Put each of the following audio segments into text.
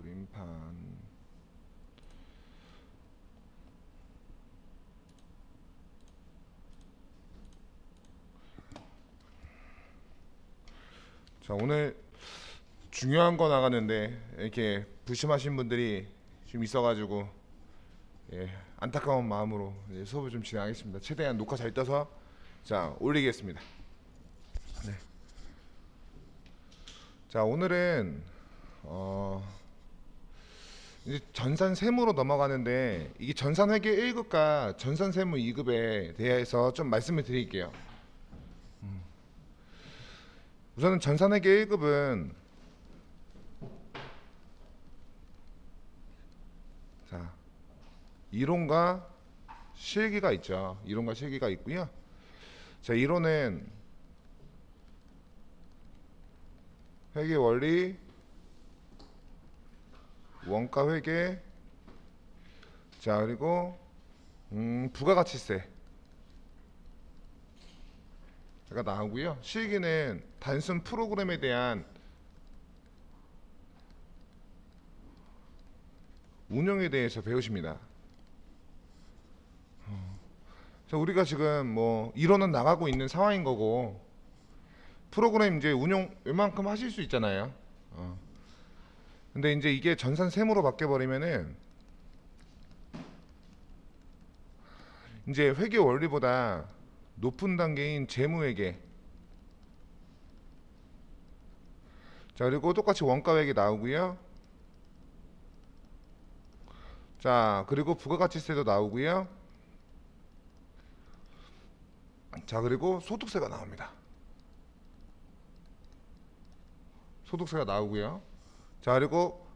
그림판. 자, 오늘 중요한 거 나가는데 이렇게 불심하신 분들이 좀 있어가지고 안타까운 마음으로 수업을 좀 진행하겠습니다. 최대한 녹화 잘 떠서 자 올리겠습니다. 네. 자, 오늘은 이제 전산세무로 넘어가는데 이게 전산회계 1급과 전산세무 2급에 대해서 좀 말씀을 드릴게요. 우선은 전산회계 1급은 자, 이론과 실기가 있죠. 이론과 실기가 있고요. 자, 이론은 회계 원리, 원가 회계, 자 그리고 부가가치세 가 나오고요. 실기는 단순 프로그램에 대한 운영에 대해서 배우십니다. 자, 우리가 지금 뭐 이론은 나가고 있는 상황인 거고 프로그램 이제 운용 웬만큼 하실 수 있잖아요. 근데 이제 이게 전산 세무로 바뀌어 버리면은 이제 회계 원리보다 높은 단계인 재무회계, 자 그리고 똑같이 원가회계 나오고요. 자 그리고 부가가치세도 나오고요. 자 그리고 소득세가 나옵니다. 소득세가 나오고요. 자 그리고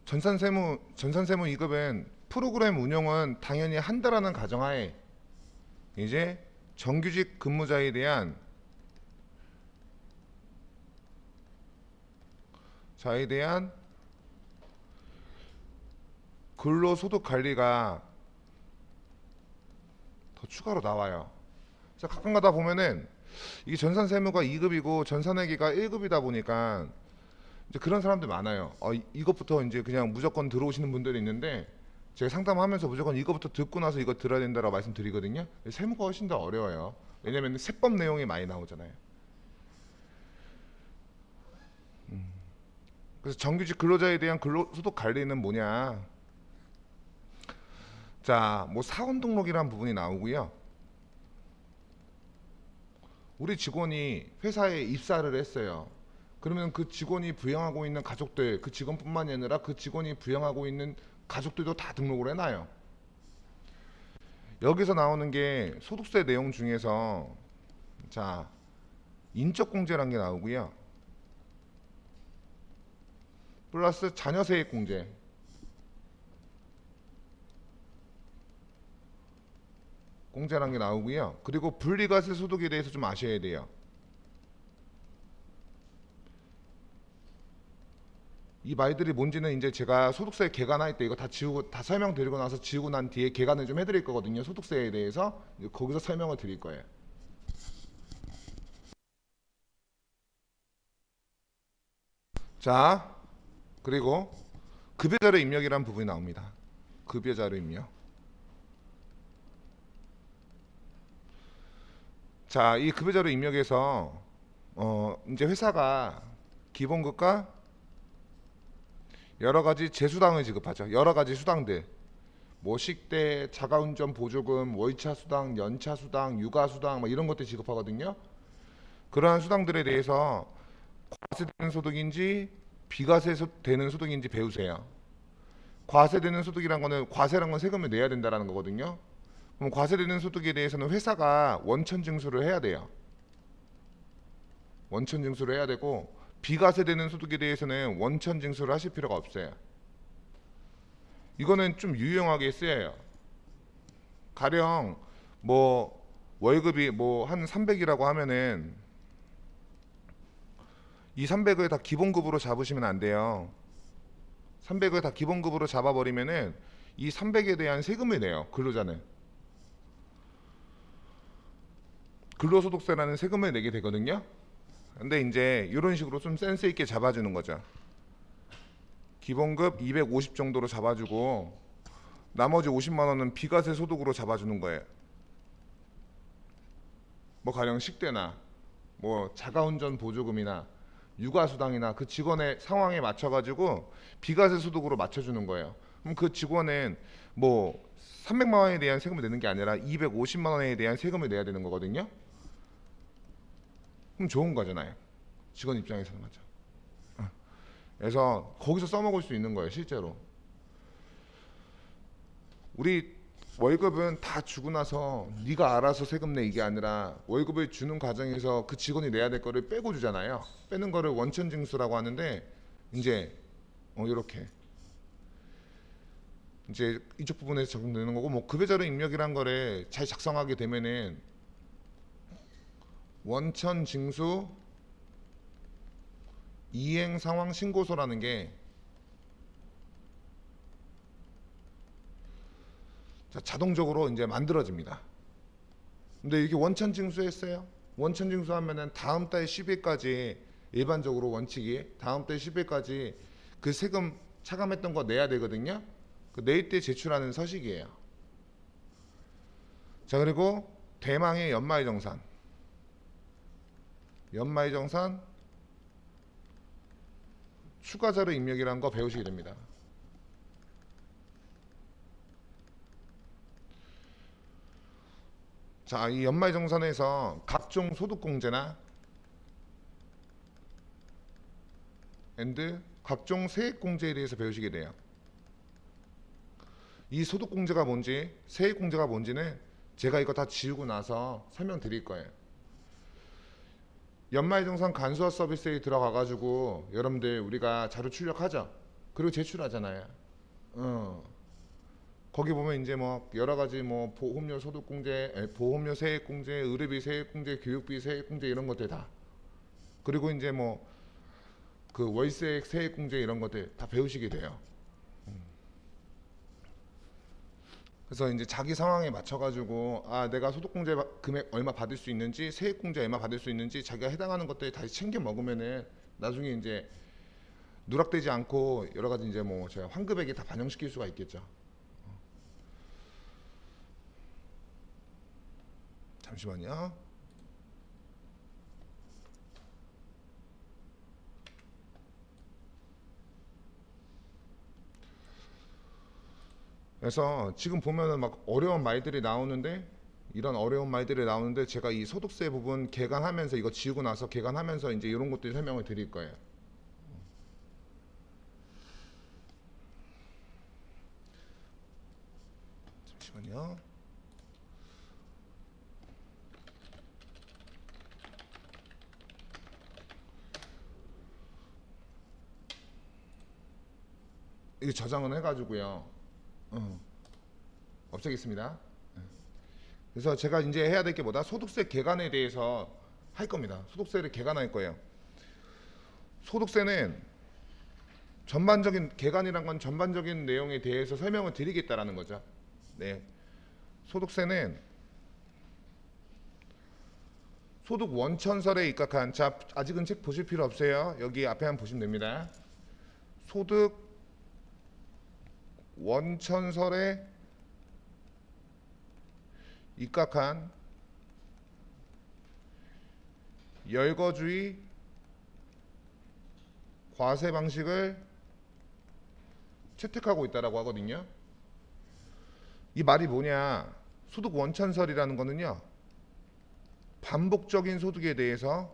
전산세무 2급은 프로그램 운영은 당연히 한다라는 가정하에 이제 정규직 근무자에 대한 근로소득 관리가 더 추가로 나와요. 자, 가끔 가다 보면은 이게 전산세무가 2급이고 전산회계가 1급이다 보니까 이제 그런 사람들 많아요. 이것부터 이제 그냥 무조건 들어오시는 분들이 있는데 제가 상담하면서 무조건 이거부터 듣고 나서 이거 들어야 된다라고 말씀드리거든요. 세무가 훨씬 더 어려워요. 왜냐면 세법 내용이 많이 나오잖아요. 그래서 정규직 근로자에 대한 근로소득 관리는 뭐냐? 자, 뭐 사원 등록이라는 부분이 나오고요. 우리 직원이 회사에 입사를 했어요. 그러면 그 직원이 부양하고 있는 가족들, 그 직원뿐만이 아니라 그 직원이 부양하고 있는 가족들도 다 등록을 해놔요. 여기서 나오는 게 소득세 내용 중에서 자 인적공제라는 게 나오고요. 플러스 자녀세액공제, 공제라는 게 나오고요. 그리고 분리과세 소득에 대해서 좀 아셔야 돼요. 이 말들이 뭔지는 이제 제가 소득세 개간할 때 이거 다 지우고 다 설명드리고 나서 지우고 난 뒤에 개간을 좀 해드릴 거거든요. 소득세에 대해서 거기서 설명을 드릴 거예요. 자 그리고 급여자료 입력이라는 부분이 나옵니다. 급여자료 입력. 자, 이 급여자료 입력에서 이제 회사가 기본급과 여러 가지 제수당을 지급하죠. 여러 가지 수당들, 뭐 식대, 자가운전 보조금, 월차 수당, 연차 수당, 육아 수당, 뭐 이런 것들 지급하거든요. 그러한 수당들에 대해서 과세되는 소득인지 비과세되는 소득인지 배우세요. 과세되는 소득이란 거는 과세란 건 세금을 내야 된다라는 거거든요. 그럼 과세되는 소득에 대해서는 회사가 원천 징수를 해야 돼요. 원천 징수를 해야 되고 비과세되는 소득에 대해서는 원천 징수를 하실 필요가 없어요. 이거는 좀 유용하게 쓰여요. 가령 뭐 월급이 뭐 한 300이라고 하면은 이 300을 다 기본급으로 잡으시면 안 돼요. 300을 다 기본급으로 잡아버리면은 이 300에 대한 세금을 내요. 근로자는. 근로소득세라는 세금을 내게 되거든요. 근데 이제 이런 식으로 좀 센스 있게 잡아주는 거죠. 기본급 250 정도로 잡아주고 나머지 50만 원은 비과세 소득으로 잡아주는 거예요. 뭐 가령 식대나 뭐 자가운전 보조금이나 육아수당이나 그 직원의 상황에 맞춰가지고 비과세 소득으로 맞춰주는 거예요. 그럼 그 직원은 뭐 300만 원에 대한 세금을 내는 게 아니라 250만 원에 대한 세금을 내야 되는 거거든요. 그럼 좋은 거잖아요. 직원 입장에서는. 맞죠. 그래서 거기서 써먹을 수 있는 거예요, 실제로. 우리 월급은 다 주고 나서 네가 알아서 세금 내 이게 아니라 월급을 주는 과정에서 그 직원이 내야 될 거를 빼고 주잖아요. 빼는 거를 원천징수라고 하는데 이제 이렇게 이제 이쪽 부분에서 적용되는 거고, 뭐 급여자료 입력이란 거를 잘 작성하게 되면은 원천징수 이행 상황 신고서라는 게 자동적으로 이제 만들어집니다. 근데 이게 원천 징수했어요. 원천 징수하면은 다음 달 10일까지 일반적으로 원칙이 다음 달 10일까지 그 세금 차감했던 거 내야 되거든요. 그 내일 때 제출하는 서식이에요. 자, 그리고 대망의 연말정산. 연말정산 추가자료 입력이라는 거 배우시게 됩니다. 자, 이 연말정산에서 각종 소득공제나 각종 세액공제에 대해서 배우시게 돼요. 이 소득공제가 뭔지, 세액공제가 뭔지는 제가 이거 다 지우고 나서 설명드릴 거예요. 연말정산 간소화 서비스에 들어가가지고 여러분들 우리가 자료 출력하죠. 그리고 제출하잖아요. 거기 보면 이제 뭐 여러 가지 뭐 보험료 소득공제, 보험료 세액공제, 의료비 세액공제, 교육비 세액공제 이런 것들 다. 그리고 이제 뭐 그 월세 세액공제 이런 것들 다 배우시게 돼요. 그래서 이제 자기 상황에 맞춰가지고 내가 소득공제 금액 얼마 받을 수 있는지, 세액공제 얼마 받을 수 있는지 자기가 해당하는 것들 다시 챙겨 먹으면은 나중에 이제 누락되지 않고 여러 가지 이제 뭐 제가 환급액에 다 반영시킬 수가 있겠죠. 잠시만요. 그래서 지금 보면은 막 어려운 말들이 나오는데, 이런 어려운 말들이 나오는데 제가 이 소득세 부분 개간하면서 이거 지우고 나서 개간하면서 이제 이런 것들 설명을 드릴 거예요. 잠시만요. 이거 저장을 해가지고요. 없애겠습니다. 그래서 제가 이제 해야 될 게 뭐다? 소득세 개간에 대해서 할 겁니다. 소득세를 개간할 거예요. 소득세는 전반적인 개간이란 건 전반적인 내용에 대해서 설명을 드리겠다라는 거죠. 네. 소득세는 소득 원천설에 입각한, 자, 아직은 책 보실 필요 없어요. 여기 앞에 한번 보시면 됩니다. 소득 원천설에 입각한 열거주의 과세 방식을 채택하고 있다라고 하거든요. 이 말이 뭐냐? 소득 원천설이라는 거는요, 반복적인 소득에 대해서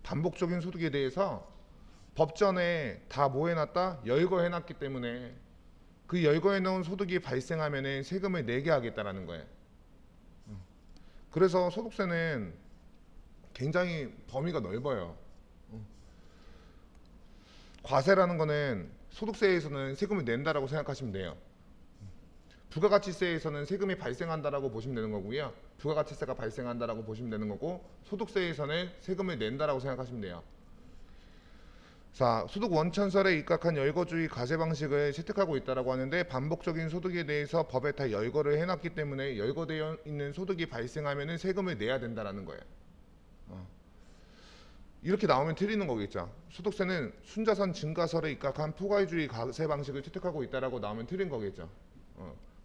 반복적인 소득에 대해서 법전에 다 뭐 해놨다? 열거해놨기 때문에 그 열거해놓은 소득이 발생하면 세금을 내게 하겠다라는 거예요. 그래서 소득세는 굉장히 범위가 넓어요. 과세라는 거는 소득세에서는 세금을 낸다라고 생각하시면 돼요. 부가가치세에서는 세금이 발생한다라고 보시면 되는 거고요. 부가가치세가 발생한다라고 보시면 되는 거고, 소득세에서는 세금을 낸다라고 생각하시면 돼요. 자, 소득 원천설에 입각한 열거주의 과세 방식을 채택하고 있다라고 하는데 반복적인 소득에 대해서 법에 다 열거를 해놨기 때문에 열거되어 있는 소득이 발생하면은 세금을 내야 된다라는 거예요. 이렇게 나오면 틀리는 거겠죠. 소득세는 순자산 증가설에 입각한 포괄주의 과세 방식을 채택하고 있다라고 나오면 틀린 거겠죠.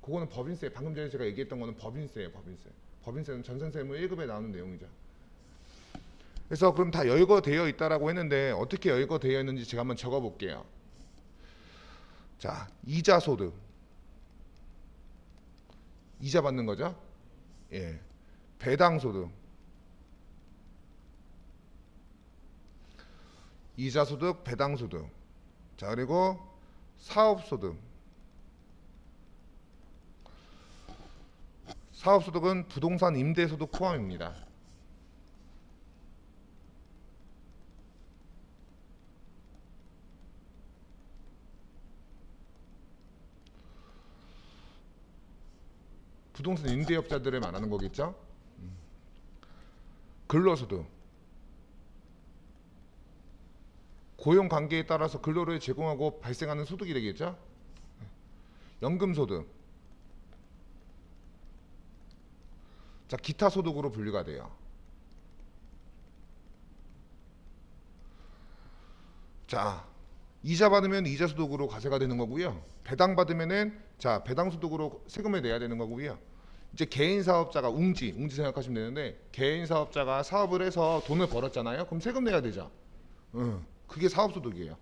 그거는 법인세. 방금 전에 제가 얘기했던 거는 법인세예요. 법인세. 법인세는 전산세무 1급에 나오는 내용이죠. 그래서 그럼 다 열거되어 있다라고 했는데 어떻게 열거되어 있는지 제가 한번 적어볼게요. 자, 이자 소득. 이자 받는 거죠. 예. 배당 소득. 이자 소득, 배당 소득. 자, 그리고 사업 소득. 사업 소득은 부동산 임대 소득 포함입니다. 부동산 임대업자들을 말하는 거겠죠. 근로소득. 고용 관계에 따라서 근로를 제공하고 발생하는 소득이 되겠죠. 연금소득. 자, 기타 소득으로 분류가 돼요. 자, 이자 받으면 이자 소득으로 과세가 되는 거고요. 배당 받으면은 자, 배당 소득으로 세금을 내야 되는 거고요. 이제 개인 사업자가 웅지 생각하시면 되는데 개인 사업자가 사업을 해서 돈을 벌었잖아요. 그럼 세금 내야 되죠. 그게 사업 소득이에요.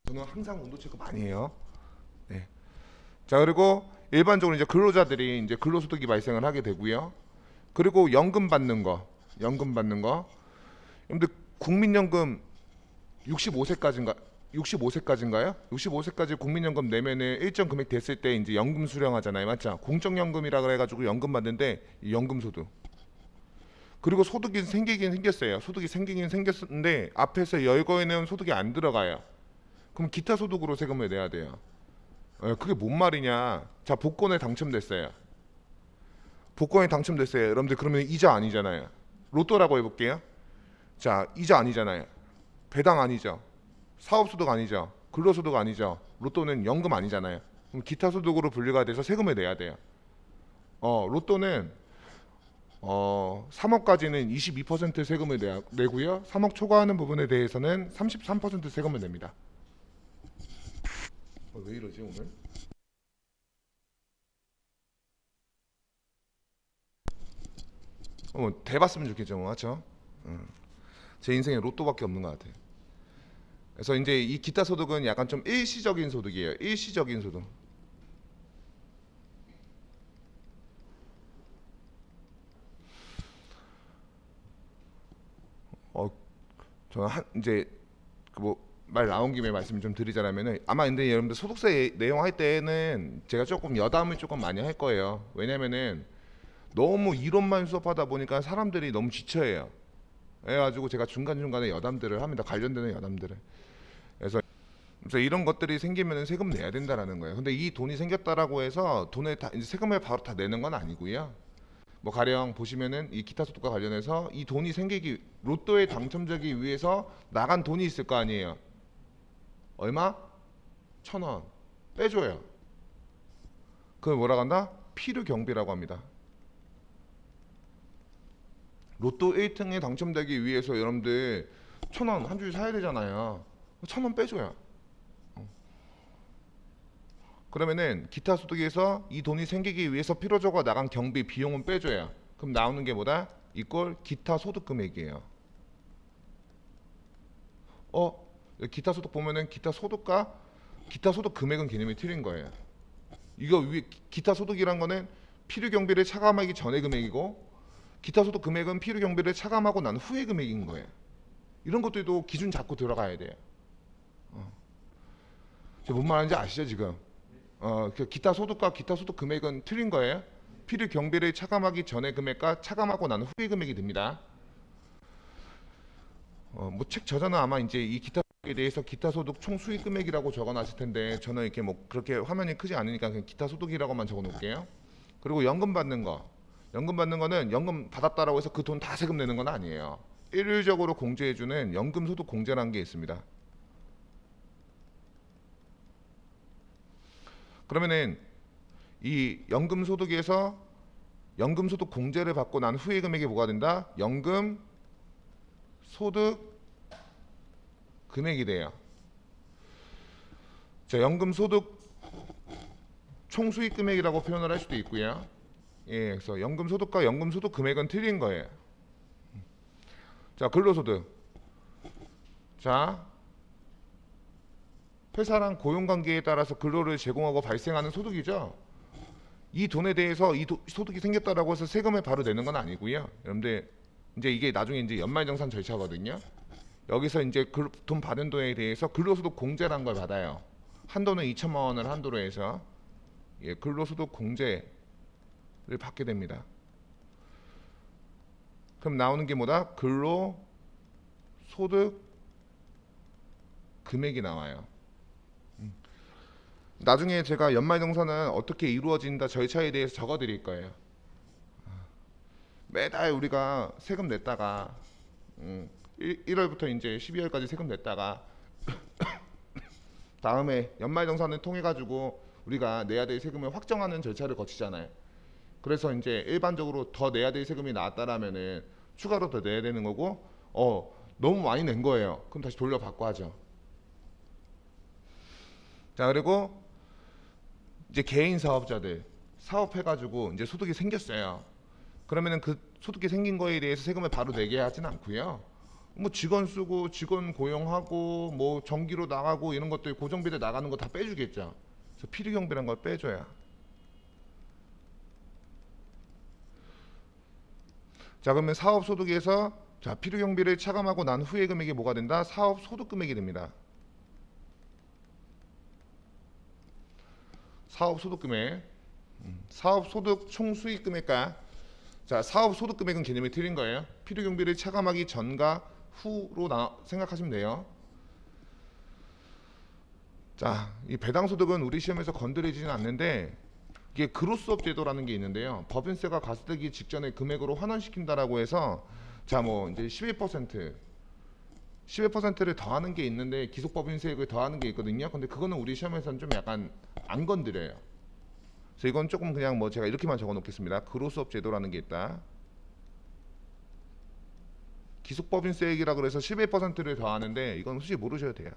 저는 항상 온도 체크 많이 해요. 네. 자, 그리고 일반적으로 이제 근로자들이 이제 근로소득이 발생을 하게 되고요. 그리고 연금 받는 거. 근데 국민연금 65세까지인가? 65세까지인가요? 65세까지 국민연금 내면은 일정 금액 됐을 때 이제 연금 수령하잖아요. 맞죠? 공적연금이라 그래가지고 연금 받는데 연금소득. 그리고 소득이 생기긴 생겼어요. 소득이 생기긴 생겼는데 앞에서 열거에는 소득이 안 들어가요. 그럼 기타 소득으로 세금을 내야 돼요. 그게 뭔 말이냐? 자, 복권에 당첨됐어요. 여러분들 그러면 이자 아니잖아요. 로또라고 해볼게요. 자, 이자 아니잖아요. 배당 아니죠. 사업소득 아니죠. 근로소득 아니죠. 로또는 연금 아니잖아요. 그럼 기타 소득으로 분류가 돼서 세금을 내야 돼요. 로또는 3억까지는 22% 세금을 내고요. 3억 초과하는 부분에 대해서는 33% 세금을 냅니다. 왜 이러지 오늘? 대봤으면 좋겠죠, 뭐, 맞죠? 제 인생에 로또밖에 없는 것 같아요. 그래서 이제 이 기타 소득은 약간 좀 일시적인 소득이에요. 일시적인 소득. 저는 이제 뭐 말 나온 김에 말씀 좀 드리자면은 아마 근데 여러분들 소득세 내용 할 때는 제가 조금 여담을 조금 많이 할 거예요. 왜냐면은 너무 이론만 수업하다 보니까 사람들이 너무 지쳐해요. 그래가지고 제가 중간중간에 여담들을 합니다. 관련되는 여담들을. 그래서 이런 것들이 생기면 세금 내야 된다라는 거예요. 근데 이 돈이 생겼다라고 해서 돈을 다 이제 세금을 바로 다 내는 건 아니고요. 뭐 가령 보시면은 이 기타 소득과 관련해서 이 돈이 생기기 로또에 당첨되기 위해서 나간 돈이 있을 거 아니에요. 얼마? 1,000원 빼줘요. 그걸 뭐라고 한다? 필요 경비라고 합니다. 로또 1등에 당첨되기 위해서 여러분들 1,000원 한 줄 사야 되잖아요. 1,000원 빼줘요. 그러면은 기타 소득에서 이 돈이 생기기 위해서 필요적으로 나간 경비 비용은 빼줘요. 그럼 나오는 게 뭐다? 이꼴 기타 소득 금액이에요. 기타 소득 보면은 기타 소득과 기타 소득 금액은 개념이 틀린 거예요. 이거 위에 기타 소득이란 거는 필요 경비를 차감하기 전의 금액이고 기타 소득 금액은 필요 경비를 차감하고 난 후의 금액인 거예요. 이런 것들도 기준 잡고 들어가야 돼요. 제가 뭔 말하는지 아시죠 지금? 기타 소득과 기타 소득 금액은 틀린 거예요. 필요 경비를 차감하기 전의 금액과 차감하고 난 후의 금액이 됩니다. 뭐 책 저자는 아마 이제 이 기타 소득에 대해서 기타 소득 총 수익 금액이라고 적어놨을 텐데 저는 이렇게 뭐 그렇게 화면이 크지 않으니까 그냥 기타 소득이라고만 적어놓을게요. 그리고 연금 받는 거. 연금 받는 거는 연금 받았다라고 해서 그 돈 다 세금 내는 건 아니에요. 일률적으로 공제해주는 연금소득 공제라는 게 있습니다. 그러면은 이 연금소득에서 연금소득 공제를 받고 난 후의 금액이 뭐가 된다? 연금소득 금액이 돼요. 자, 연금소득 총수익 금액이라고 표현을 할 수도 있고요. 예, 그래서 연금소득과 연금소득 금액은 틀린 거예요. 자, 근로소득. 자, 회사랑 고용관계에 따라서 근로를 제공하고 발생하는 소득이죠. 이 돈에 대해서 소득이 생겼다라고 해서 세금을 바로 내는 건 아니고요. 여러분들 이제 이게 나중에 이제 연말정산 절차거든요. 여기서 이제 돈 받은 돈에 대해서 근로소득 공제라는 걸 받아요. 한도는 2천만 원을 한도로 해서 예, 근로소득 공제를 받게 됩니다. 그럼 나오는 게 뭐다? 근로소득 금액이 나와요. 나중에 제가 연말정산은 어떻게 이루어진다 절차에 대해서 적어 드릴 거예요. 매달 우리가 세금 냈다가 1월부터 이제 12월까지 세금 냈다가 다음에 연말정산을 통해 가지고 우리가 내야 될 세금을 확정하는 절차를 거치잖아요. 그래서 이제 일반적으로 더 내야 될 세금이 나왔다라면은 추가로 더 내야 되는 거고, 너무 많이 낸 거예요. 그럼 다시 돌려받고 하죠. 자, 그리고 이제 개인 사업자들 사업해가지고 이제 소득이 생겼어요. 그러면은 그 소득이 생긴 거에 대해서 세금을 바로 내게 하진 않고요. 뭐 직원 쓰고 직원 고용하고 뭐 전기로 나가고 이런 것들 고정비들 나가는 거 다 빼주겠죠. 그래서 필요경비라는 걸 빼줘야. 자, 그러면 사업소득에서 자 필요경비를 차감하고 난 후의 금액이 뭐가 된다? 사업소득금액이 됩니다. 사업소득금액, 사업소득 총수익금액과 자 사업소득금액은 개념이 틀린 거예요. 필요경비를 차감하기 전과 후로 생각하시면 돼요. 자, 이 배당소득은 우리 시험에서 건드리지는 않는데 이게 그로스업 제도라는 게 있는데요. 법인세가 가세되기 직전에 금액으로 환원시킨다라고 해서 자 뭐 이제 11%를 더하는 게 있는데 기속법인세액을 더하는 게 있거든요. 근데 그거는 우리 시험에서는 좀 약간 안 건드려요. 그래서 이건 조금 그냥 뭐 제가 이렇게만 적어 놓겠습니다. 그로스업 제도라는 게 있다. 기속법인세액이라 그래서 11%를 더하는데 이건 솔직히 모르셔도 돼요.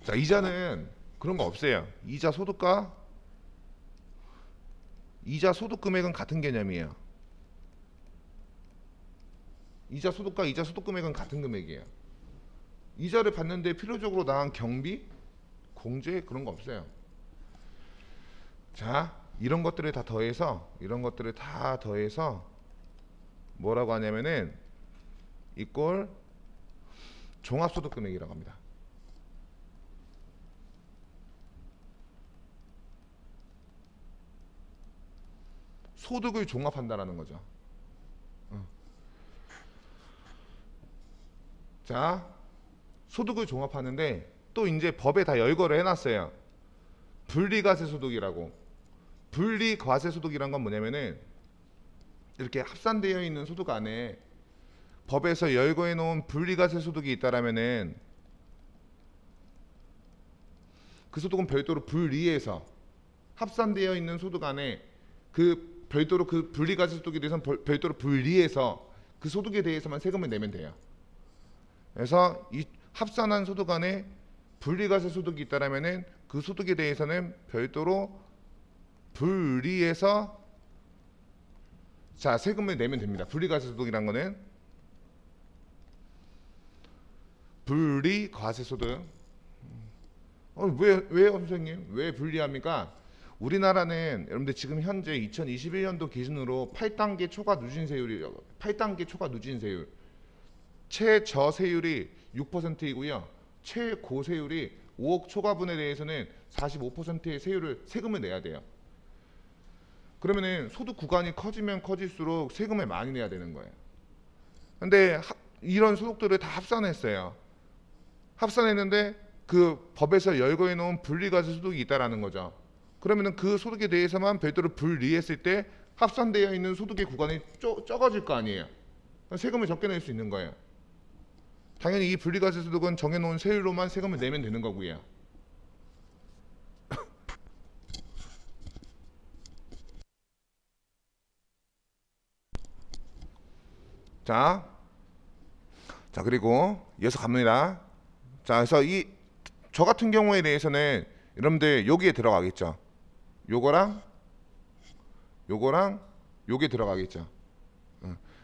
자, 이자는 그런 거 없어요. 이자 소득과 이자 소득 금액은 같은 개념이에요. 이자 소득과 이자 소득 금액은 같은 금액이에요. 이자를 받는데 필요적으로 나간 경비, 공제 그런 거 없어요. 자, 이런 것들을 다 더해서 뭐라고 하냐면은 이꼴 종합소득 금액이라고 합니다. 소득을 종합한다라는 거죠. 자, 소득을 종합하는데 또 이제 법에 다 열거를 해놨어요. 분리과세소득이라고. 분리과세소득이란 건 뭐냐면은 이렇게 합산되어 있는 소득 안에 법에서 열거해 놓은 분리과세소득이 있다라면은 그 소득은 별도로 분리해서 합산되어 있는 소득 안에 그 별도로 그 분리과세소득에 대해서는 별도로 분리해서 그 소득에 대해서만 세금을 내면 돼요. 그래서 이 합산한 소득 안에 분리과세 소득이 있다라면은 그 소득에 대해서는 별도로 분리해서 자 세금을 내면 됩니다. 분리과세 소득이란 거는 분리과세 소득. 왜요 선생님? 왜 분리합니까? 우리나라는 여러분들 지금 현재 2021년도 기준으로 8단계 초과 누진세율이라고 8단계 초과 누진세율 최저세율이 6%이고요. 최고세율이 5억 초과분에 대해서는 45%의 세금을 내야 돼요. 그러면은 소득 구간이 커지면 커질수록 세금을 많이 내야 되는 거예요. 근데 이런 소득들을 다 합산했어요. 합산했는데 그 법에서 열거해 놓은 분리과세 소득이 있다라는 거죠. 그러면은 그 소득에 대해서만 별도로 분리했을 때 합산되어 있는 소득의 구간이 적어질 거 아니에요. 세금을 적게 낼 수 있는 거예요. 당연히 이 분리과세 소득은 정해놓은 세율로만 세금을 내면 되는 거고요. 자, 그리고 이어서 갑니다. 자, 그래서 저 같은 경우에 대해서는 여러분들 여기에 들어가겠죠. 요거랑 요게 들어가겠죠.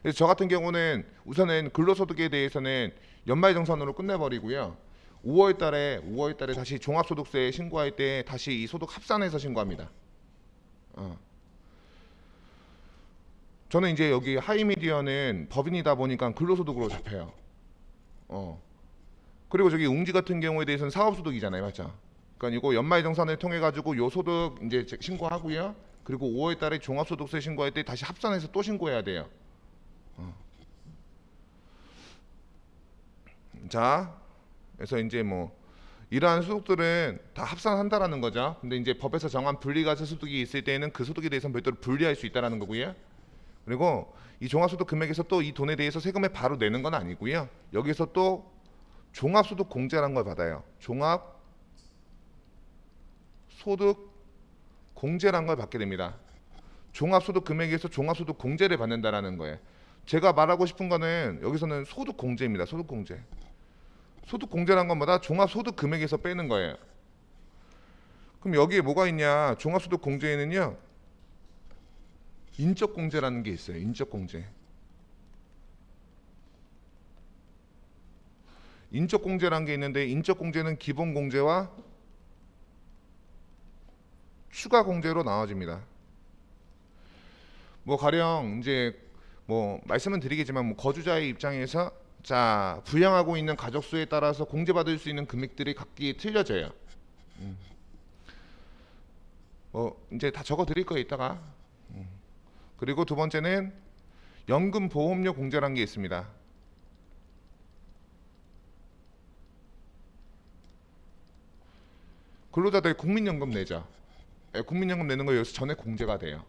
그래서 저 같은 경우는 우선은 근로소득에 대해서는 연말정산으로 끝내버리고요. 5월 달에 다시 종합소득세 신고할 때 다시 이 소득 합산해서 신고합니다. 저는 이제 여기 하이미디어는 법인이다 보니까 근로소득으로 잡혀요. 그리고 저기 웅지 같은 경우에 대해서는 사업소득이잖아요, 맞죠? 그러니까 이거 연말정산을 통해 가지고 요 소득 이제 신고하고요. 그리고 5월 달에 종합소득세 신고할 때 다시 합산해서 또 신고해야 돼요. 자, 그래서 이제 뭐 이러한 소득들은 다 합산한다라는 거죠. 근데 이제 법에서 정한 분리과세 소득이 있을 때는 그 소득에 대해서 별도로 분리할 수 있다라는 거고요. 그리고 이 종합소득 금액에서 또 이 돈에 대해서 세금을 바로 내는 건 아니고요. 여기서 또 종합소득 공제라는 걸 받아요. 종합소득 공제라는 걸 받게 됩니다. 종합소득 금액에서 종합소득 공제를 받는다라는 거예요. 제가 말하고 싶은 거는 여기서는 소득 공제입니다. 소득 공제. 소득 공제란 건 뭐다? 종합소득 금액에서 빼는 거예요. 그럼 여기에 뭐가 있냐? 종합소득 공제에는요. 인적 공제라는 게 있어요. 인적 공제. 인적 공제라는 게 있는데 인적 공제는 기본 공제와 추가 공제로 나눠집니다. 뭐 가령 이제 뭐 말씀은 드리겠지만 뭐 거주자의 입장에서 자 부양하고 있는 가족 수에 따라서 공제받을 수 있는 금액들이 각기 틀려져요. 뭐 이제 다 적어 드릴 거예요 이따가. 그리고 두 번째는 연금 보험료 공제라는 게 있습니다. 근로자들 국민연금 내죠. 국민연금 내는 거 여기서 전액 공제가 돼요.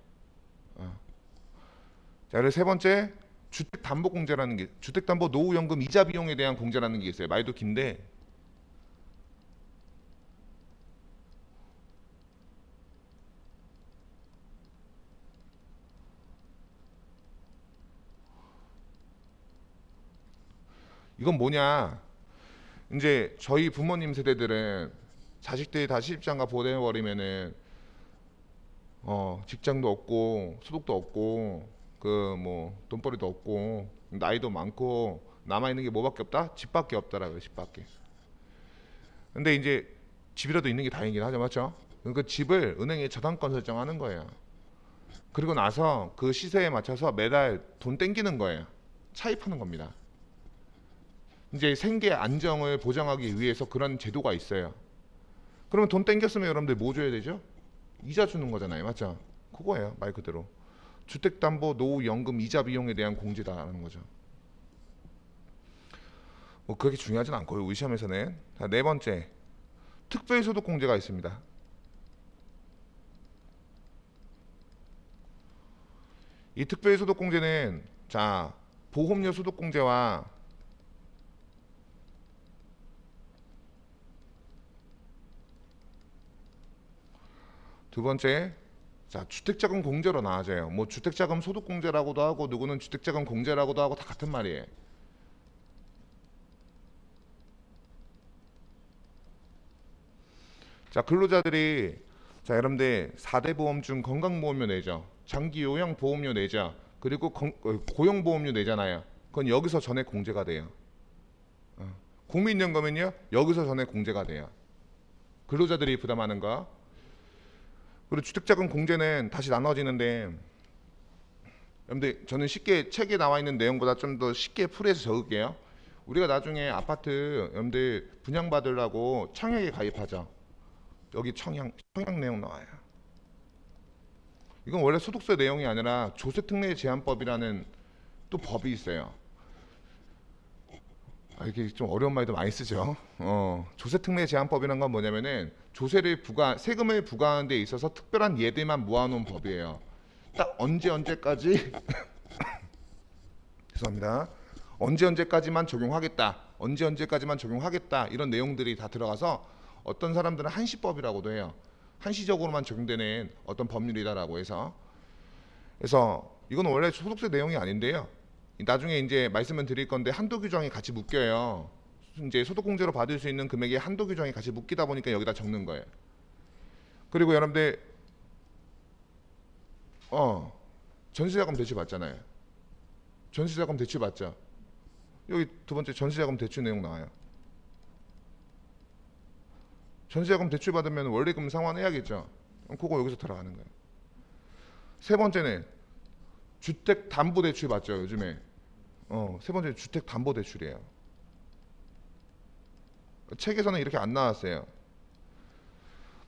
자, 그리고 세 번째 주택담보공제라는 게 주택담보 노후연금 이자 비용에 대한 공제라는 게 있어요. 말도 긴데 이건 뭐냐? 이제 저희 부모님 세대들은 자식들이 다 시집장가 보내버리면은 직장도 없고 소득도 없고 그 뭐 돈벌이도 없고 나이도 많고 남아 있는 게 뭐밖에 없다? 집밖에 없다라고요. 집밖에. 근데 이제 집이라도 있는 게 다행이긴 하죠, 맞죠? 그 집을 은행에 저당권 설정하는 거예요. 그리고 나서 그 시세에 맞춰서 매달 돈 땡기는 거예요. 차입하는 겁니다. 이제 생계 안정을 보장하기 위해서 그런 제도가 있어요. 그러면 돈 땡겼으면 여러분들 뭐 줘야 되죠? 이자 주는 거잖아요, 맞죠? 그거예요, 말 그대로. 주택담보 노후연금 이자 비용에 대한 공제다라는 거죠. 뭐 그렇게 중요하진 않고요, 우리 시험에서는. 자, 네 번째, 특별소득 공제가 있습니다. 이 특별소득 공제는 자 보험료 소득 공제와 두 번째, 자 주택자금 공제로 나와져요. 뭐 주택자금 소득 공제라고도 하고 누구는 주택자금 공제라고도 하고 다 같은 말이에요. 자 근로자들이 자 여러분들 4대 보험 중 건강보험료 내죠. 장기 요양 보험료 내죠. 그리고 고용보험료 내잖아요. 그건 여기서 전액 공제가 돼요. 국민연금은요 여기서 전액 공제가 돼요. 근로자들이 부담하는 거. 그리고 주택자금 공제는 다시 나눠지는데 여러분들 저는 쉽게 책에 나와 있는 내용보다 좀 더 쉽게 풀이해서 적을게요. 우리가 나중에 아파트 여러분들 분양받으려고 청약에 가입하죠. 여기 청약 내용 나와요. 이건 원래 소득세 내용이 아니라 조세특례 제한법이라는 또 법이 있어요. 이게 좀 어려운 말도 많이 쓰죠. 조세특례 제한법이란 건 뭐냐면은 조세를 세금을 부과하는 데 있어서 특별한 예들만 모아놓은 법이에요. 딱 언제까지 죄송합니다. 언제까지만 적용하겠다. 언제까지만 적용하겠다. 이런 내용들이 다 들어가서 어떤 사람들은 한시법이라고도 해요. 한시적으로만 적용되는 어떤 법률이다라고 해서. 그래서 이건 원래 소득세 내용이 아닌데요. 나중에 이제 말씀을 드릴 건데 한도 규정이 같이 묶여요. 이제 소득공제로 받을 수 있는 금액의 한도 규정이 같이 묶이다 보니까 여기다 적는 거예요. 그리고 여러분들 전세자금 대출 받잖아요. 전세자금 대출 받죠. 여기 두 번째 전세자금 대출 내용 나와요. 전세자금 대출 받으면 원리금 상환해야겠죠. 그거 여기서 들어가는 거예요. 세 번째는 주택담보대출 받죠. 요즘에 세 번째 주택담보대출이에요. 책에서는 이렇게 안 나왔어요.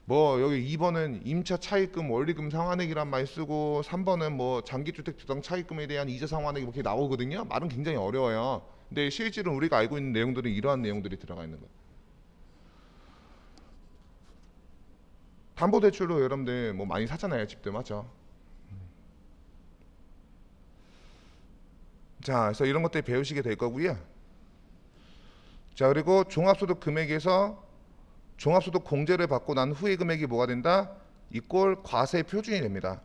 뭐 여기 2번은 임차 차입금 원리금 상환액이란 말 쓰고 3번은 뭐 장기주택 주당 차입금에 대한 이자 상환액 이렇게 나오거든요. 말은 굉장히 어려워요. 근데 실질은 우리가 알고 있는 내용들은 이러한 내용들이 들어가 있는 거예요. 담보대출로 여러분들 뭐 많이 사잖아요. 집들 맞죠? 자, 그래서 이런 것들 배우시게 될 거고요. 자, 그리고 종합소득 금액에서 종합소득 공제를 받고 난 후의 금액이 뭐가 된다? 이꼴 과세 표준이 됩니다.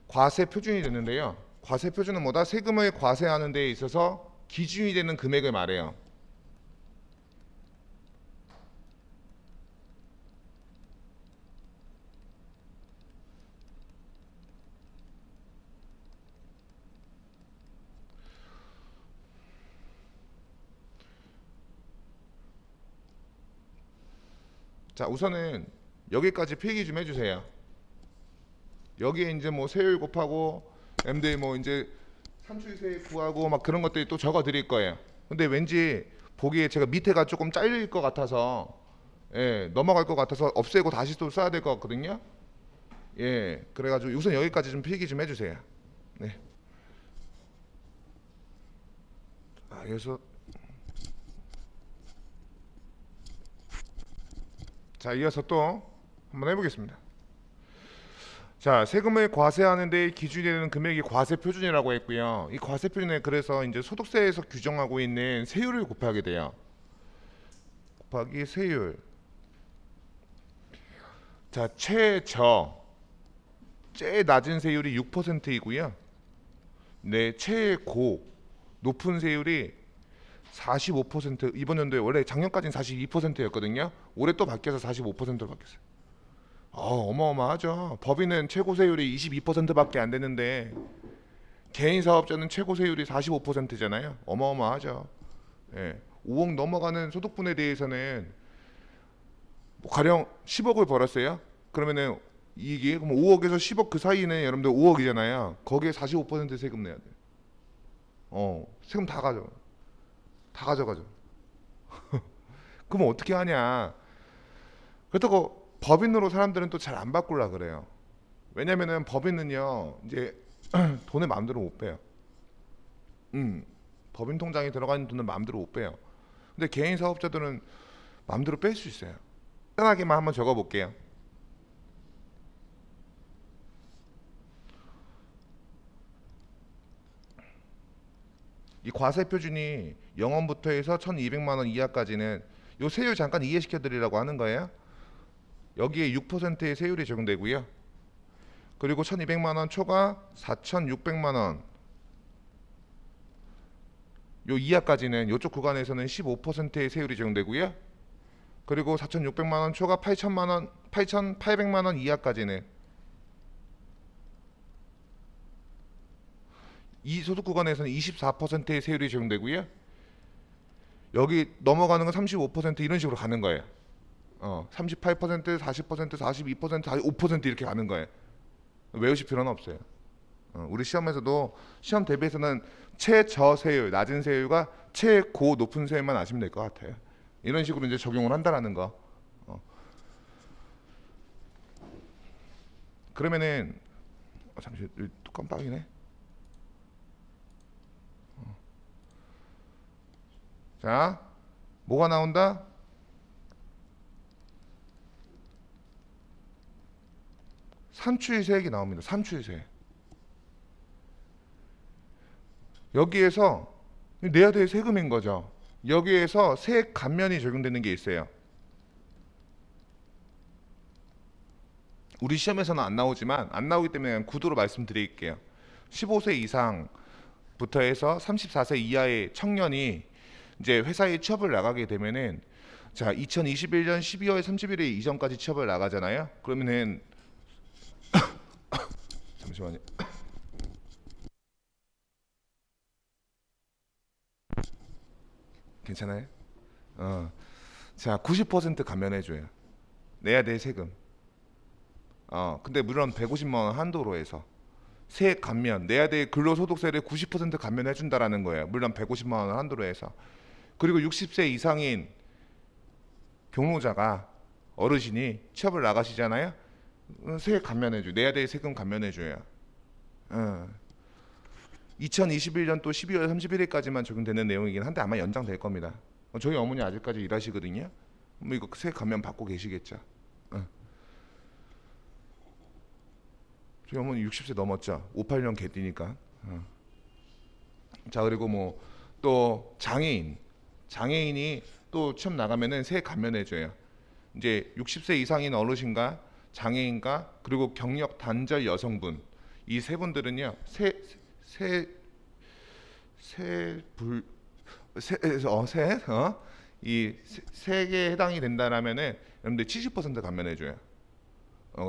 과세 표준이 되는데요. 과세 표준은 뭐다? 세금을 과세하는 데 있어서 기준이 되는 금액을 말해요. 자, 우선은 여기까지 필기 좀 해주세요. 여기에 이제 뭐 세율 곱하고 MD 뭐 이제 산출세 구하고 막 그런 것들이 또 적어 드릴 거예요. 근데 왠지 보기에 제가 밑에가 조금 잘릴 것 같아서 넘어갈 것 같아서 없애고 다시 또 써야 될 것 같거든요. 그래가지고 우선 여기까지 좀 필기 좀 해주세요. 네. 그래서 자, 이어서 또 한번 해보겠습니다. 자, 세금을 과세하는 데 기준이 되는 금액이 과세 표준이라고 했고요. 이 과세 표준에 그래서 이제 소득세에서 규정하고 있는 세율을 곱하게 돼요. 곱하기 세율. 자, 제일 낮은 세율이 6%이고요. 네, 최고 높은 세율이 45%. 이번 연도에 원래 작년까지는 42%였거든요. 올해 또 바뀌어서 45%로 바뀌었어요. 어마어마하죠. 법인은 최고 세율이 22%밖에 안 되는데 개인 사업자는 최고 세율이 45%잖아요. 어마어마하죠. 5억 넘어가는 소득분에 대해서는 뭐 가령 10억을 벌었어요. 그러면은 이익이 그럼 5억에서 10억 그 사이는 여러분들 5억이잖아요. 거기에 45% 세금 내야 돼요. 세금 다 가져가죠. 그럼 어떻게 하냐? 그렇다고 법인으로 사람들은 또 잘 안 바꾸려 그래요. 왜냐면은 법인은요 이제 돈을 마음대로 못 빼요. 법인 통장에 들어가 있는 돈을 마음대로 못 빼요. 근데 개인 사업자들은 마음대로 뺄 수 있어요. 편하게만 한번 적어볼게요. 이 과세 표준이 0원부터 해서 1,200만 원 이하까지는 요 세율 잠깐 이해시켜 드리려고 하는 거예요. 여기에 6%의 세율이 적용되고요. 그리고 1,200만 원 초과 4,600만 원 요 이하까지는 요쪽 구간에서는 15%의 세율이 적용되고요. 그리고 4,600만 원 초과 8,000만 원, 8,800만 원 이하까지는 이 소득 구간에서는 24%의 세율이 적용되고요. 여기 넘어가는 건 35% 이런 식으로 가는 거예요. 38%, 40%, 42%, 45% 이렇게 가는 거예요. 외우실 필요는 없어요. 우리 시험에서도 시험 대비해서는 최저세율, 낮은 세율과 최고 높은 세율만 아시면 될 것 같아요. 이런 식으로 이제 적용을 한다라는 거. 그러면은 잠시 또 깜빡이네. 자, 뭐가 나온다? 산출세액이 나옵니다. 산출세. 여기에서 내야 될 세금인 거죠. 여기에서 세액 감면이 적용되는 게 있어요. 우리 시험에서는 안 나오지만 안 나오기 때문에 그냥 구두로 말씀드릴게요. 15세 이상부터 해서 34세 이하의 청년이 이제 회사에 취업을 나가게 되면은 자 2021년 12월 30일에 이전까지 취업을 나가잖아요. 그러면은 잠시만요. 괜찮아요? 자 90% 감면해줘요. 내야 될 세금. 근데 물론 150만 원 한도로 해서 세액 감면, 내야 될 근로소득세를 90% 감면해 준다라는 거예요. 물론 150만 원 한도로 해서. 그리고 60세 이상인 경로자가 어르신이 취업을 나가시잖아요. 세액 감면해 줘. 내야 될 세금 감면해 줘요. 2021년 또 12월 31일까지만 적용되는 내용이긴 한데 아마 연장될 겁니다. 저희 어머니 아직까지 일하시거든요. 뭐 이거 세액 감면 받고 계시겠죠. 저희 어머니 60세 넘었죠. 58년 개띠니까. 자 그리고 뭐 또 장애인이 또 취업 나가면은 세액 감면해줘요. 이제 60세 이상인 어르신과 장애인과 그리고 경력 단절 여성분 이 세 분들은요 이 세액에 해당이 된다라면은 여러분들 70% 감면해줘요.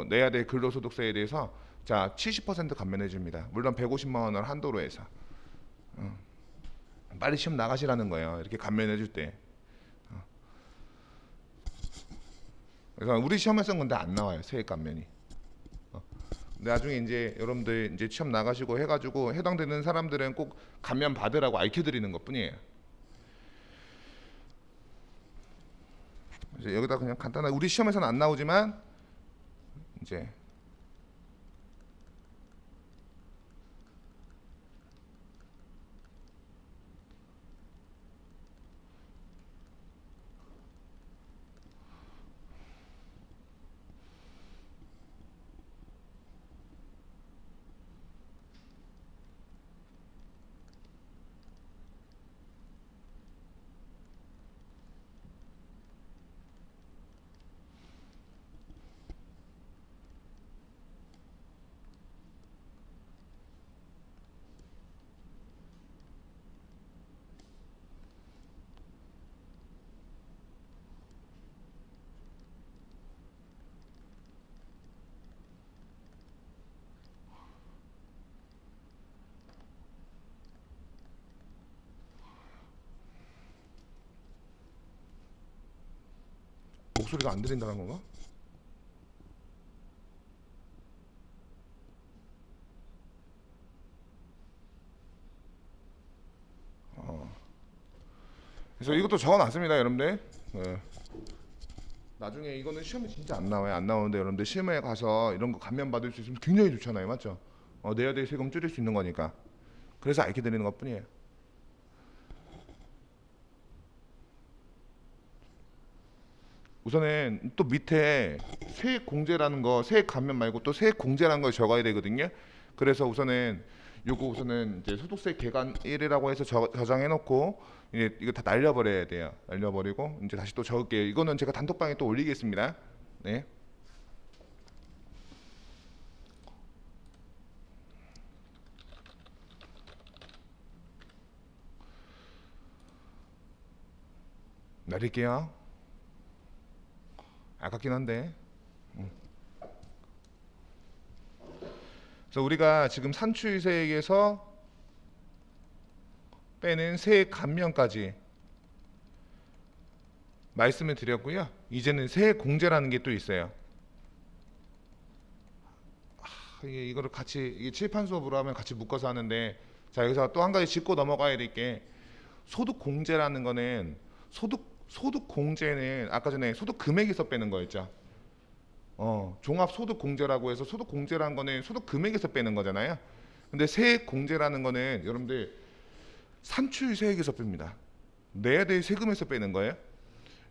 내야 될 근로소득세에 대해서 자 70% 감면해 줍니다. 물론 150만 원을 한도로 해서 빨리 시험 나가시라는 거예요. 이렇게 감면해 줄 때. 그래서 우리 시험에서는 근데 안 나와요. 세액 감면이. 나중에 이제 여러분들 이제 시험 나가시고 해가지고 해당되는 사람들은 꼭 감면 받으라고 알려드리는 것뿐이에요. 이제 여기다 그냥 간단하게 우리 시험에서는 안 나오지만 이제 목소리가 안 들린다는 건가? 그래서 이것도 적어놨습니다, 여러분들. 네. 나중에 이거는 시험에 진짜 안 나와요. 안 나오는데 여러분들 시험에 가서 이런 거 감면 받을 수 있으면 굉장히 좋잖아요, 맞죠? 내야 될 세금 줄일 수 있는 거니까. 그래서 알게 드리는 것뿐이에요. 우선은 또 밑에 세액 공제라는 거, 세액 감면 말고 또 세액 공제라는 걸 적어야 되거든요. 그래서 우선은 요거 우선은 이제 소득세 개간 1이라고 해서 저장해 놓고 이제 이거 다 날려버려야 돼요. 날려버리고 이제 다시 또 적을게요. 이거는 제가 단톡방에 또 올리겠습니다. 네. 내릴게요. 아깝긴 한데. 그래서 우리가 지금 산출세액에서 빼는 세액 감면까지 말씀을 드렸고요. 이제는 세액 공제라는 게 또 있어요. 이거를 같이 이게 칠판 수업으로 하면 같이 묶어서 하는데 자 여기서 또 한 가지 짚고 넘어가야 될 게 소득 공제라는 거는 소득 공제는 아까 전에 소득 금액에서 빼는 거였죠. 종합소득 공제라고 해서 소득 공제라는 거는 소득 금액에서 빼는 거잖아요. 근데 세액 공제라는 거는 여러분들 산출세액에서 뺍니다. 내야 될 세금에서 빼는 거예요.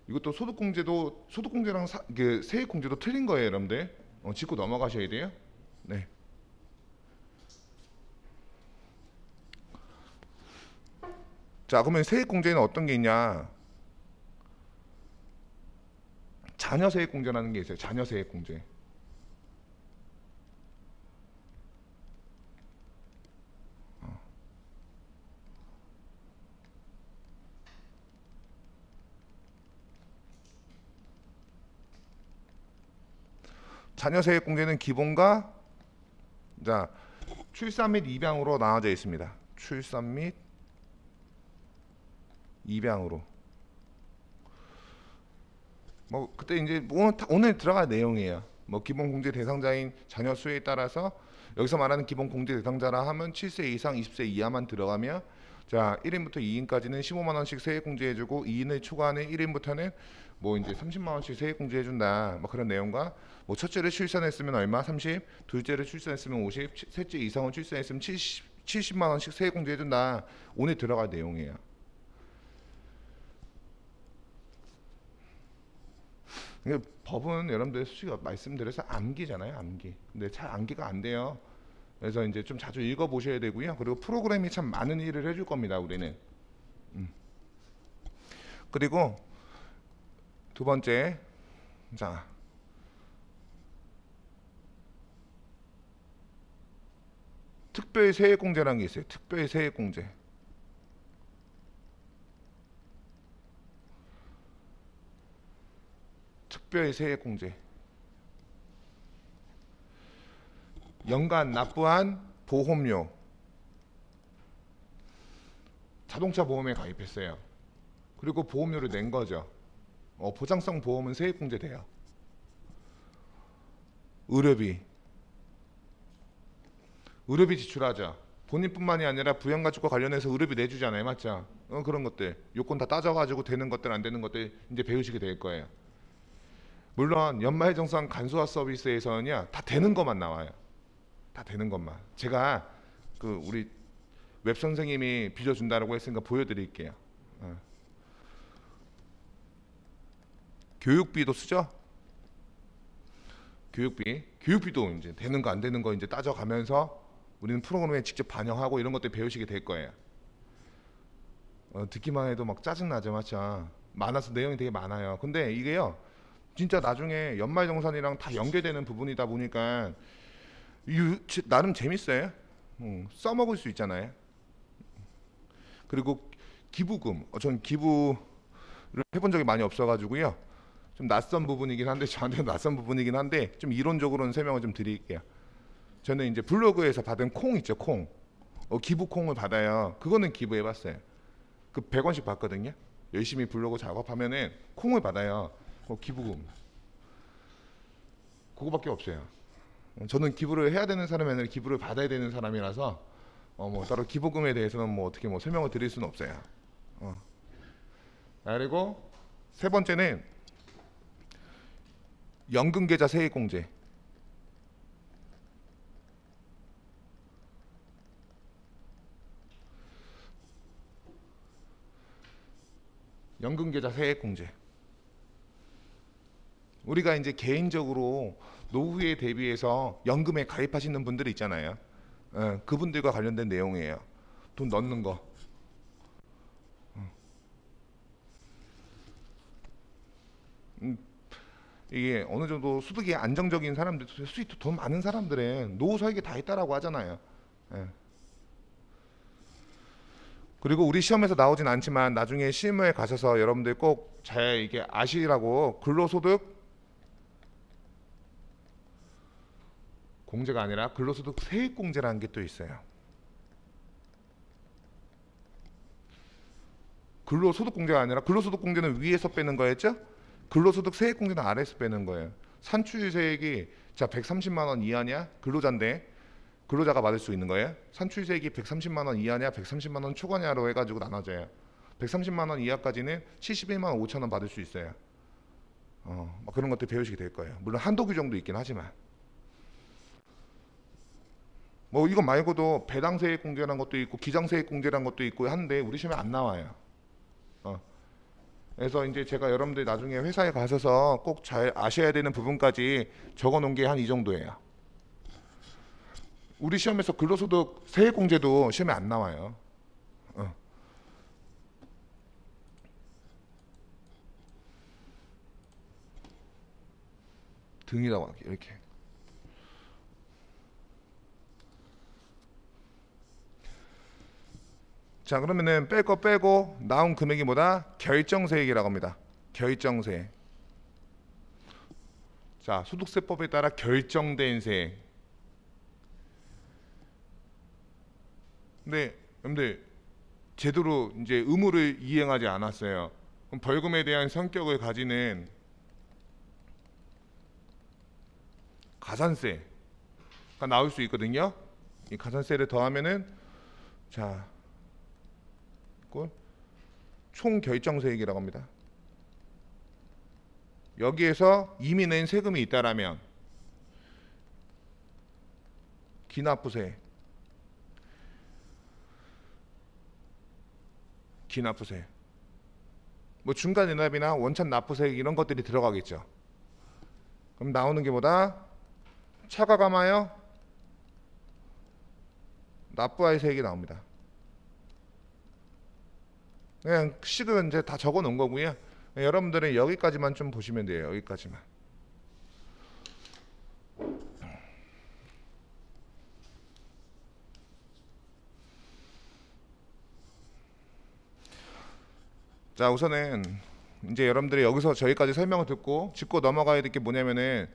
이것도 소득공제도 소득공제랑 그 세액공제도 틀린 거예요, 여러분들. 짚고 넘어가셔야 돼요. 네. 자, 그러면 세액공제는 어떤 게 있냐? 자녀세액공제라는 게 있어요. 자녀세액공제. 자녀세액공제는 기본과 자 출산 및 입양으로 나눠져 있습니다. 출산 및 입양으로. 뭐 그때 이제 오늘 들어갈 내용이에요. 뭐 기본공제 대상자인 자녀 수에 따라서 여기서 말하는 기본공제 대상자라 하면 7세 이상 20세 이하만 들어가며 자 1인부터 2인까지는 15만 원씩 세액공제해주고 2인을 초과하는 1인부터는 뭐 이제 30만 원씩 세액공제해준다. 뭐 그런 내용과 뭐 첫째를 출산했으면 얼마 30, 둘째를 출산했으면 50, 셋째 이상을 출산했으면 70만 원씩 세액공제해준다. 오늘 들어갈 내용이에요. 법은 여러분들 솔직히 말씀드려서 암기잖아요, 암기. 근데 잘 암기가 안 돼요. 그래서 이제 좀 자주 읽어 보셔야 되고요. 그리고 프로그램이 참 많은 일을 해줄 겁니다, 우리는. 그리고 두 번째, 자, 특별 세액공제라는 게 있어요. 특별 세액공제. 특별 세액공제. 연간 납부한 보험료. 자동차 보험에 가입했어요. 그리고 보험료를 낸 거죠. 보장성 보험은 세액공제 돼요. 의료비. 의료비 지출하죠. 본인뿐만이 아니라 부양가족과 관련해서 의료비 내주잖아요, 맞죠? 그런 것들 요건 다 따져가지고 되는 것들 안 되는 것들 이제 배우시게 될 거예요. 물론 연말정산 간소화 서비스에서는요 다 되는 것만 나와요. 다 되는 것만. 제가 그 우리 웹 선생님이 빌려준다라고 했으니까 보여드릴게요. 교육비도 쓰죠. 교육비도 이제 되는 거 안 되는 거 이제 따져가면서 우리는 프로그램에 직접 반영하고 이런 것들 배우시게 될 거예요. 듣기만 해도 막 짜증 나죠, 맞죠? 많아서 내용이 되게 많아요. 근데 이게요, 진짜 나중에 연말정산이랑 다 연계되는 부분이다 보니까 나름 재밌어요. 써먹을 수 있잖아요. 그리고 기부금, 전 기부를 해본 적이 많이 없어가지고요. 좀 낯선 부분이긴 한데 저한테는 낯선 부분이긴 한데 좀 이론적으로는 설명을 좀 드릴게요. 저는 이제 블로그에서 받은 콩 있죠, 콩. 기부 콩을 받아요. 그거는 기부해봤어요. 그 100원씩 받거든요. 열심히 블로그 작업하면은 콩을 받아요. 기부금. 그거밖에 없어요. 저는 기부를 해야 되는 사람이 아니라 기부를 받아야 되는 사람이라서 뭐 따로 기부금에 대해서는 뭐 어떻게 뭐 설명을 드릴 수는 없어요. 그리고 세 번째는 연금계좌 세액공제. 연금계좌 세액공제. 우리가 이제 개인적으로 노후에 대비해서 연금에 가입하시는 분들이 있잖아요. 그분들과 관련된 내용이에요. 돈 넣는 거. 이게 어느 정도 소득이 안정적인 사람들, 수익도 돈 많은 사람들은 노후 설계 다 했다라고 하잖아요. 그리고 우리 시험에서 나오진 않지만 나중에 실무에 가셔서 여러분들 꼭 잘 이게 아시라고 근로소득 공제가 아니라 근로소득 세액공제라는 게 또 있어요. 근로소득공제가 아니라 근로소득공제는 위에서 빼는 거였죠? 근로소득 세액공제는 아래에서 빼는 거예요. 산출세액이 자 130만 원 이하냐? 근로자인데 근로자가 받을 수 있는 거예요. 산출세액이 130만 원 이하냐, 130만 원 초과냐로 해가지고 나눠져요. 130만 원 이하까지는 71만 5천 원 받을 수 있어요. 막 그런 것들 배우시게 될 거예요. 물론 한도 규정도 있긴 하지만. 뭐 이거 말고도 배당세액공제라는 것도 있고 기장세액공제라는 것도 있고 한데 우리 시험에 안 나와요. 어. 그래서 이제 제가 여러분들 나중에 회사에 가셔서 꼭 잘 아셔야 되는 부분까지 적어 놓은 게 한 이 정도예요. 우리 시험에서 근로소득 세액공제도 시험에 안 나와요. 어. 등이라고 할게 이렇게. 자, 그러면은 뺄 거 빼고 나온 금액이 뭐다? 결정세액이라고 합니다. 결정세. 자, 소득세법에 따라 결정된 세액. 근데 여러분들 제대로 이제 의무를 이행하지 않았어요. 그럼 벌금에 대한 성격을 가지는 가산세가 나올 수 있거든요. 이 가산세를 더하면은 자, 이걸 총결정세액이라고 합니다. 여기에서 이미 낸 세금이 있다라면 기납부세, 기납부세, 뭐 중간 인합이나 원천 납부세 이런 것들이 들어가겠죠. 그럼 나오는 게 뭐다? 차가감하여 납부할 세액이 나옵니다. 그냥 식은 이제 다 적어 놓은 거고요. 여러분들은 여기까지만 좀 보시면 돼요. 여기까지만. 자, 우선은 이제 여러분들이 여기서 저기까지 설명을 듣고 짚고 넘어가야 될 게 뭐냐면은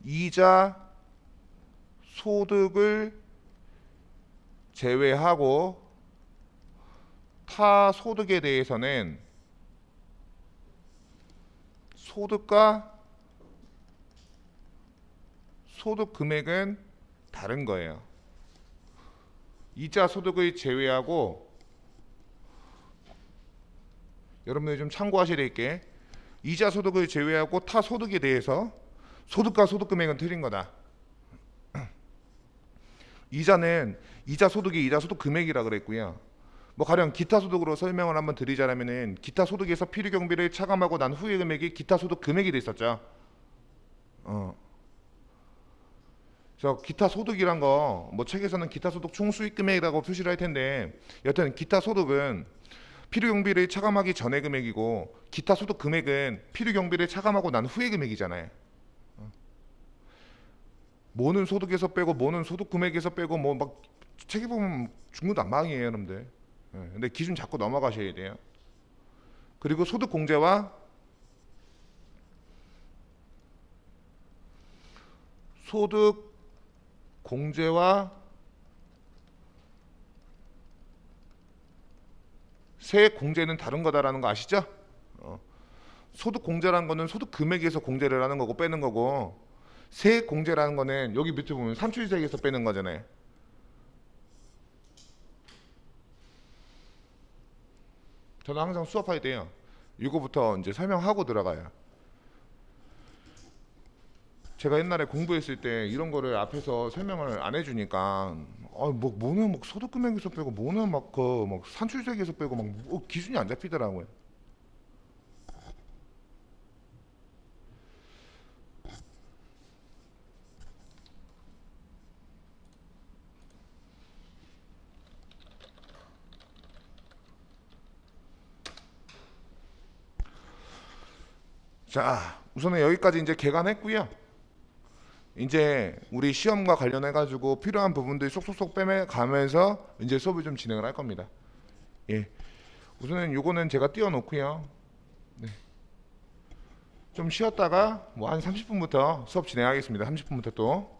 이자 소득을 제외하고 타 소득에 대해서는 소득과 소득 금액은 다른 거예요. 이자 소득을 제외하고 여러분들이 좀 참고하셔야 될 게 이자 소득을 제외하고 타 소득에 대해서 소득과 소득 금액은 틀린 거다. 이자는 이자 소득이 이자 소득 금액이라 그랬고요. 뭐 가령 기타 소득으로 설명을 한번 드리자면은 기타 소득에서 필요 경비를 차감하고 난 후의 금액이 기타 소득 금액이 돼 있었죠. 그래서 기타 소득이란 거 뭐 책에서는 기타 소득 총수익 금액이라고 표시를 할 텐데 여튼 기타 소득은 필요 경비를 차감하기 전의 금액이고 기타 소득 금액은 필요 경비를 차감하고 난 후의 금액이잖아요. 뭐는 소득에서 빼고 뭐는 소득 금액에서 빼고 뭐 막 책에 보면 중구난방이에요, 여러분들. 근데 기준 잡고 넘어가셔야 돼요. 그리고 소득 공제와 소득 공제와 세액 공제는 다른 거다라는 거 아시죠? 소득 공제라는 거는 소득 금액에서 공제를 하는 거고 빼는 거고 세액 공제라는 거는 여기 밑에 보면 산출세액에서 빼는 거잖아요. 저는 항상 수업할 때요. 이거부터 이제 설명하고 들어가요. 제가 옛날에 공부했을 때 이런 거를 앞에서 설명을 안 해주니까 뭐는 막 소득 금액에서 빼고 뭐는 막 산출세액에서 빼고 막 기준이 안 잡히더라고요. 자, 우선은 여기까지 이제 개관했고요. 이제 우리 시험과 관련해 가지고 필요한 부분들 쏙쏙쏙 빼가면서 이제 수업을 좀 진행을 할 겁니다. 예, 우선은 요거는 제가 띄워놓고요. 네. 좀 쉬었다가 뭐 한 30분부터 수업 진행하겠습니다. 30분부터 또.